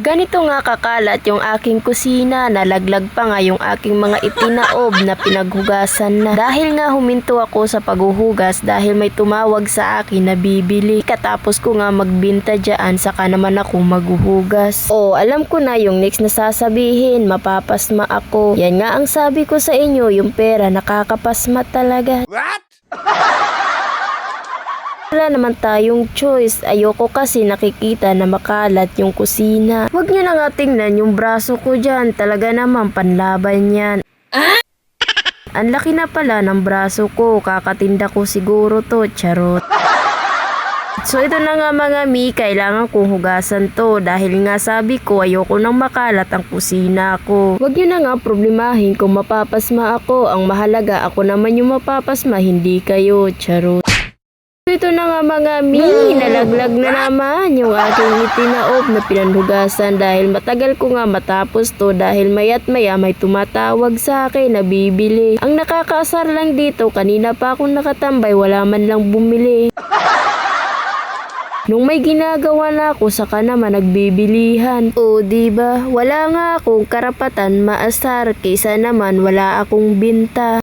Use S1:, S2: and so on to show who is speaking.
S1: Ganito nga kakalat yung aking kusina, nalaglag pa nga yung aking mga itinaob na pinaghugasan na. Dahil nga huminto ako sa paghuhugas dahil may tumawag sa akin na bibili. Katapos ko nga magbinta dyan, saka naman ako maghuhugas. Oh, alam ko na yung next na sasabihin, mapapasma ako. Yan nga ang sabi ko sa inyo, yung pera nakakapasma talaga.
S2: What?
S1: Wala naman tayong choice. Ayoko kasi nakikita na makalat yung kusina. Huwag nyo na nga tingnan yung braso ko dyan. Talaga naman panlaban yan. Ang laki na pala ng braso ko. Kakatinda ko siguro to. Charot. So ito na nga mga mi, kailangan kong hugasan to. Dahil nga sabi ko ayoko nang makalat ang kusina ko. Huwag nyo na nga problemahin kung mapapasma ako. Ang mahalaga ako naman yung mapapasma, hindi kayo. Charot. Ito na nga mga mi, nalaglag na naman yung aking itinaob na pinanhugasan dahil matagal ko nga matapos to dahil maya't maya may tumatawag sa akin na bibili. Ang nakakaasar lang dito, kanina pa akong nakatambay, wala man lang bumili. Nung may ginagawa na ako, saka naman nagbibilihan. O diba, wala nga akong karapatan maasar kaysa naman wala akong binta.